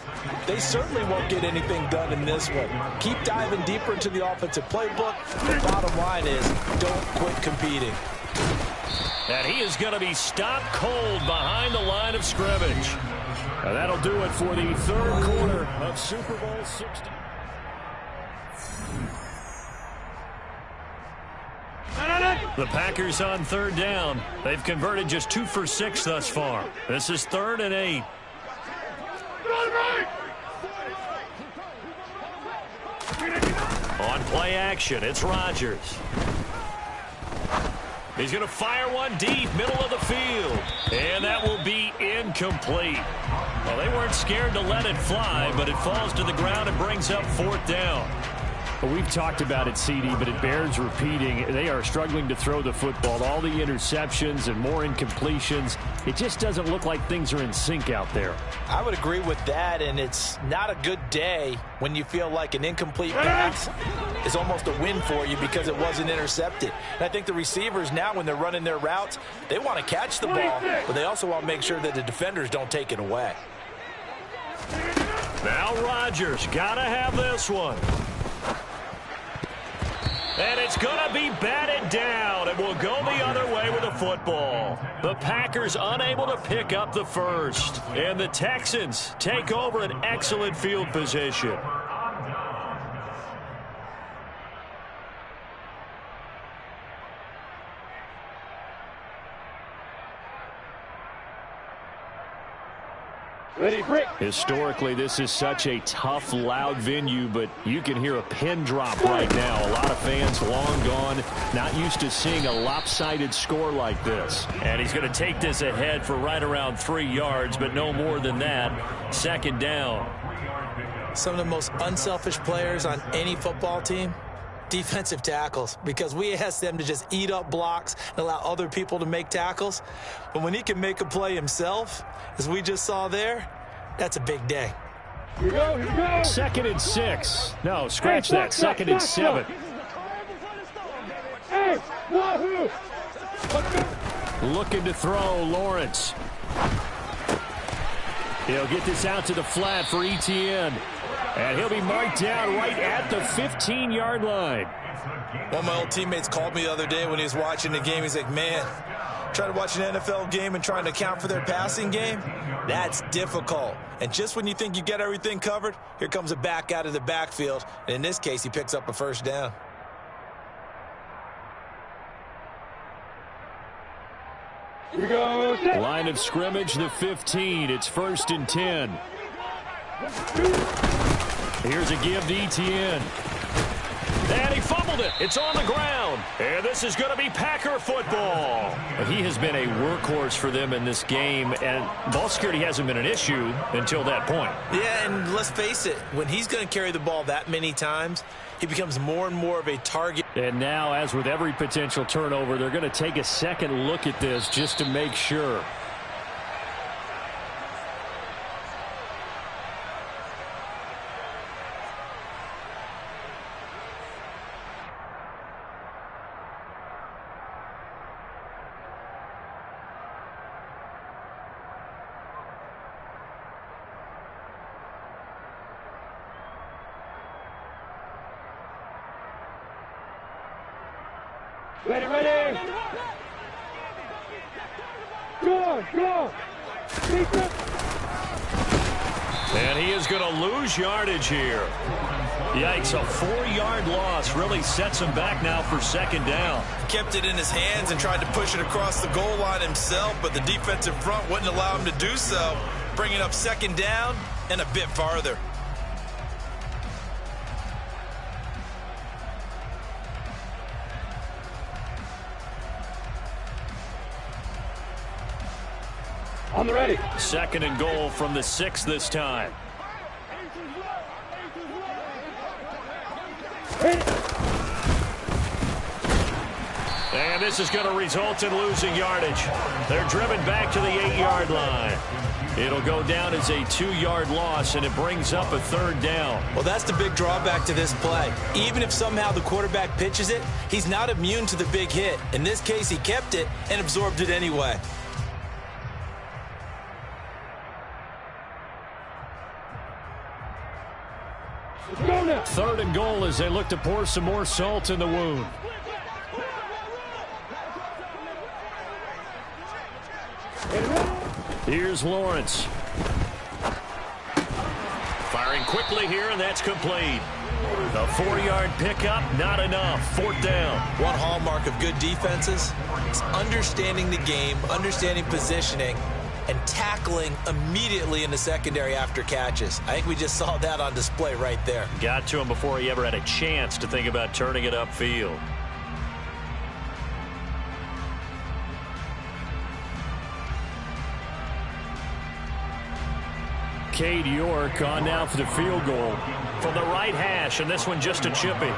they certainly won't get anything done in this one. Keep diving deeper into the offensive playbook. The bottom line is don't quit competing. And he is going to be stopped cold behind the line of scrimmage. And that'll do it for the third quarter of Super Bowl 60. The Packers on 3rd down. They've converted just 2 for 6 thus far. This is 3rd and 8. On play action, it's Rodgers. He's going to fire one deep, middle of the field. And that will be incomplete. Well, they weren't scared to let it fly, but it falls to the ground and brings up 4th down. Well, we've talked about it, CD, but it bears repeating. They are struggling to throw the football. All the interceptions and more incompletions. It just doesn't look like things are in sync out there. I would agree with that, and it's not a good day when you feel like an incomplete pass is almost a win for you because it wasn't intercepted. And I think the receivers now, when they're running their routes, they want to catch the ball, but they also want to make sure that the defenders don't take it away. Now Rodgers got to have this one. And it's going to be batted down, and will go the other way with the football. The Packers unable to pick up the first, and the Texans take over an excellent field position. Historically, this is such a tough, loud venue, but you can hear a pin drop right now. A lot of fans long gone, not used to seeing a lopsided score like this. And he's going to take this ahead for right around 3 yards, but no more than that. 2nd down. Some of the most unselfish players on any football team, defensive tackles, because we ask them to just eat up blocks and allow other people to make tackles. But when he can make a play himself, as we just saw there, that's a big day. Here we go, here we go. 2nd and 6. No, scratch that. 2nd and 7. Hey, wahoo! Looking to throw, Lawrence. He'll get this out to the flat for Etienne. And he'll be marked down right at the 15-yard line. One of my old teammates called me the other day when he was watching the game. He's like, man, trying to watch an NFL game and trying to account for their passing game, that's difficult. And just when you think you get everything covered, here comes a back out of the backfield. And in this case, he picks up a 1st down. Here we go. Line of scrimmage, the 15. It's 1st and 10. Here's a give to Etienne. And he fumbled it. It's on the ground. And this is going to be Packer football. He has been a workhorse for them in this game, and ball security hasn't been an issue until that point. Yeah, and let's face it, when he's going to carry the ball that many times, he becomes more and more of a target. And now, as with every potential turnover, they're going to take a second look at this just to make sure. Ready, ready. Go, go. And he is going to lose yardage here. Yikes, a 4-yard loss really sets him back now for 2nd down. Kept it in his hands and tried to push it across the goal line himself, but the defensive front wouldn't allow him to do so, bringing up 2nd down and a bit farther. On the ready. 2nd and goal from the 6 this time. And this is going to result in losing yardage. They're driven back to the 8-yard line. It'll go down as a 2-yard loss, and it brings up a 3rd down. Well, that's the big drawback to this play. Even if somehow the quarterback pitches it, he's not immune to the big hit. In this case, he kept it and absorbed it anyway. Go now. 3rd and goal as they look to pour some more salt in the wound. Here's Lawrence. Firing quickly here, and that's complete. The 4-yard pickup, not enough. 4th down. One hallmark of good defenses is understanding the game, understanding positioning, and tackling immediately in the secondary after catches. I think we just saw that on display right there. Got to him before he ever had a chance to think about turning it upfield. Cade York on now for the field goal from the right hash, and this one just a chippy.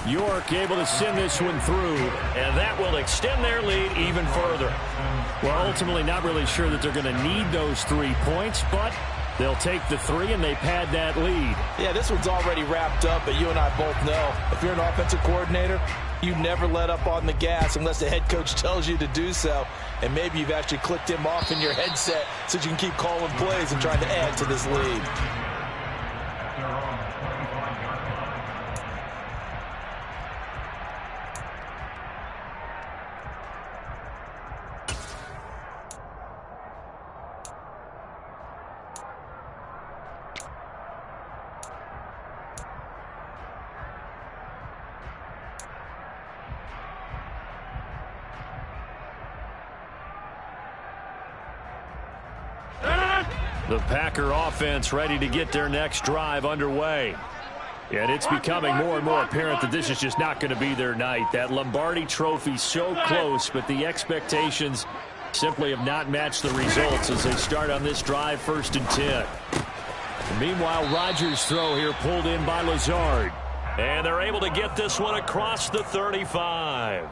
York able to send this one through, and that will extend their lead even further. Well, ultimately not really sure that they're going to need those 3 points, but they'll take the 3 and they pad that lead. Yeah, this one's already wrapped up, but you and I both know if you're an offensive coordinator, you never let up on the gas unless the head coach tells you to do so. And maybe you've actually clicked him off in your headset so you can keep calling plays and trying to add to this lead. The Packer offense ready to get their next drive underway. And it's becoming more and more apparent that this is just not going to be their night. That Lombardi Trophy so close, but the expectations simply have not matched the results as they start on this drive 1st and 10. Meanwhile, Rodgers' throw here pulled in by Lazard. And they're able to get this one across the 35.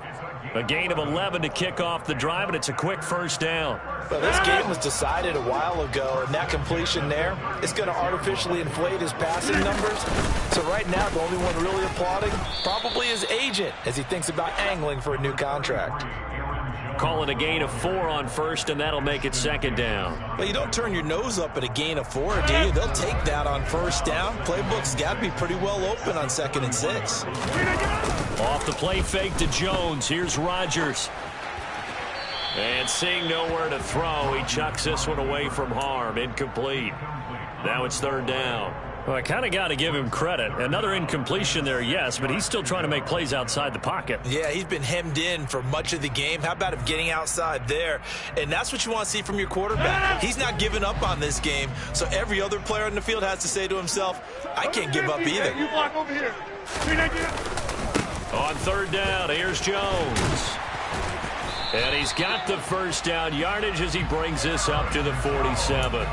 A gain of 11 to kick off the drive, and it's a quick 1st down. Well, this game was decided a while ago, and that completion there is going to artificially inflate his passing numbers. So right now, the only one really applauding probably his agent as he thinks about angling for a new contract. Call it a gain of 4 on 1st, and that'll make it 2nd down. But you don't turn your nose up at a gain of 4, do you? They'll take that on 1st down. Playbook's got to be pretty well open on 2nd and 6. Off the play fake to Jones. Here's Rodgers. And seeing nowhere to throw, he chucks this one away from harm. Incomplete. Now it's 3rd down. Well, I kind of got to give him credit. Another incompletion there, yes, but he's still trying to make plays outside the pocket. Yeah, he's been hemmed in for much of the game. How about him getting outside there? And that's what you want to see from your quarterback. He's not giving up on this game, so every other player in the field has to say to himself, I can't give up either. You block over here. On 3rd down, here's Jones. And he's got the 1st down yardage as he brings this up to the 47.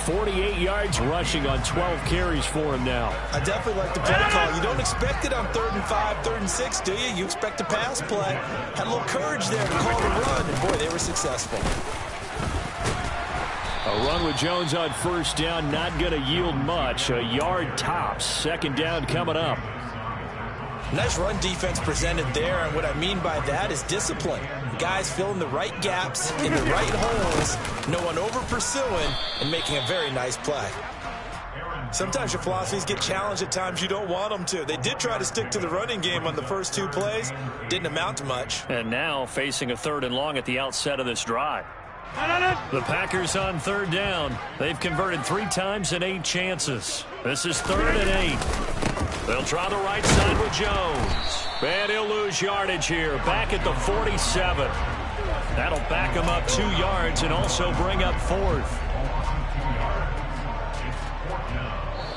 48 yards rushing on 12 carries for him now. I definitely like the play call. You don't expect it on 3rd and 5, 3rd and 6, do you? You expect a pass play. Had a little courage there to call the run, and boy, they were successful. A run with Jones on 1st down, not going to yield much. A yard tops. 2nd down coming up. Nice run defense presented there, and what I mean by that is discipline. Guys filling the right gaps in the right holes, no one over-pursuing, and making a very nice play. Sometimes your philosophies get challenged at times you don't want them to. They did try to stick to the running game on the first 2 plays. Didn't amount to much. And now facing a 3rd and long at the outset of this drive. The Packers on 3rd down. They've converted 3 times in 8 chances. This is 3rd and 8. They'll try the right side with Jones. And he'll lose yardage here. Back at the 47. That'll back him up 2 yards and also bring up 4th.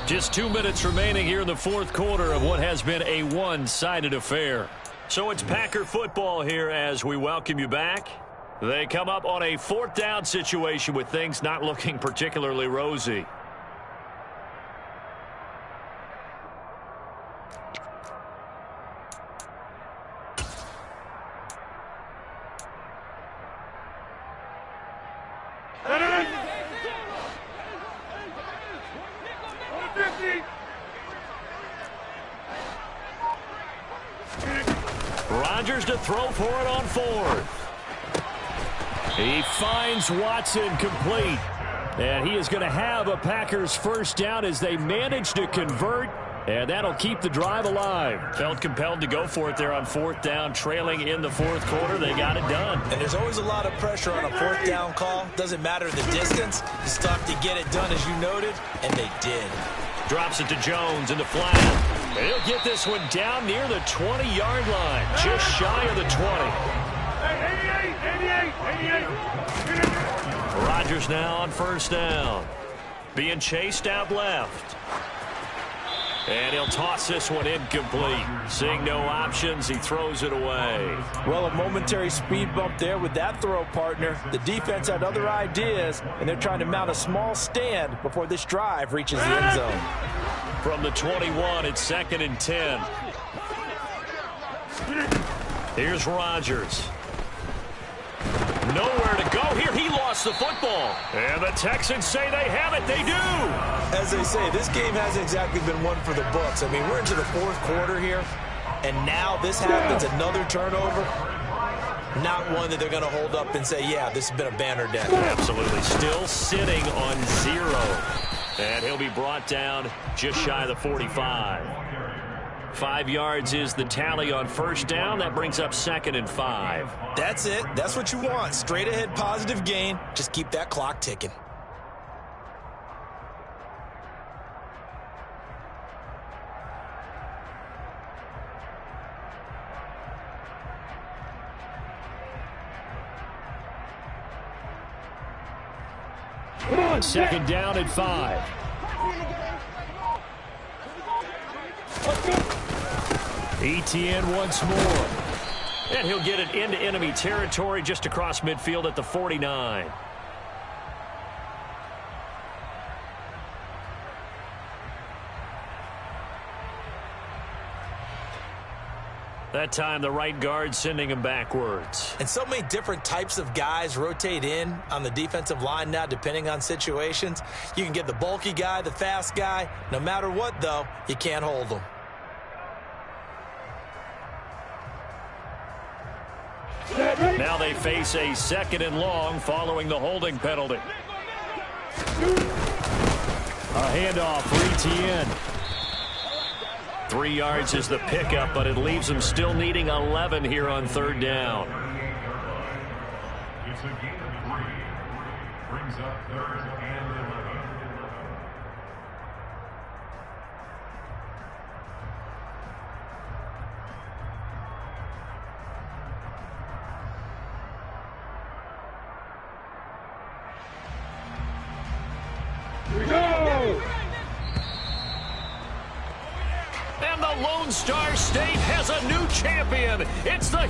Just 2 minutes remaining here in the 4th quarter of what has been a one-sided affair. So it's Packer football here as we welcome you back. They come up on a 4th down situation with things not looking particularly rosy. Rodgers to throw for it on 4th. He finds Watson complete. And he is going to have a Packers 1st down as they manage to convert. And that'll keep the drive alive. Felt compelled to go for it there on 4th down, trailing in the 4th quarter. They got it done. And there's always a lot of pressure on a 4th down call. Doesn't matter the distance. Just have to get it done as you noted, and they did. Drops it to Jones in the flat. And he'll get this one down near the 20-yard line, just shy of the 20. 88. Rodgers now on 1st down. Being chased out left. And he'll toss this one incomplete. Seeing no options, he throws it away. Well, a momentary speed bump there with that throw, partner. The defense had other ideas, and they're trying to mount a small stand before this drive reaches the end zone. From the 21, it's 2nd and 10. Here's Rodgers. Nowhere to go here. He lost the football. And the Texans say they have it. They do. As they say, this game hasn't exactly been one for the books. I mean, we're into the 4th quarter here, and now this happens, another turnover. Not one that they're going to hold up and say, yeah, this has been a banner day. Absolutely. Still sitting on 0. And he'll be brought down just shy of the 45. 5 yards is the tally on first down. That brings up 2nd and 5. That's it. That's what you want. Straight ahead positive gain. Just keep that clock ticking. Second down at 5. ETN once more. And he'll get it into enemy territory just across midfield at the 49. That time, the right guard sending him backwards. And so many different types of guys rotate in on the defensive line now, depending on situations. You can get the bulky guy, the fast guy. No matter what, though, you can't hold them. Now they face a 2nd and long following the holding penalty. A handoff for ETN. 3 yards is the pickup, but it leaves them still needing 11 here on 3rd down. It's a gain of 3. Brings up 3rd and 11. And the Lone Star State has a new champion. It's the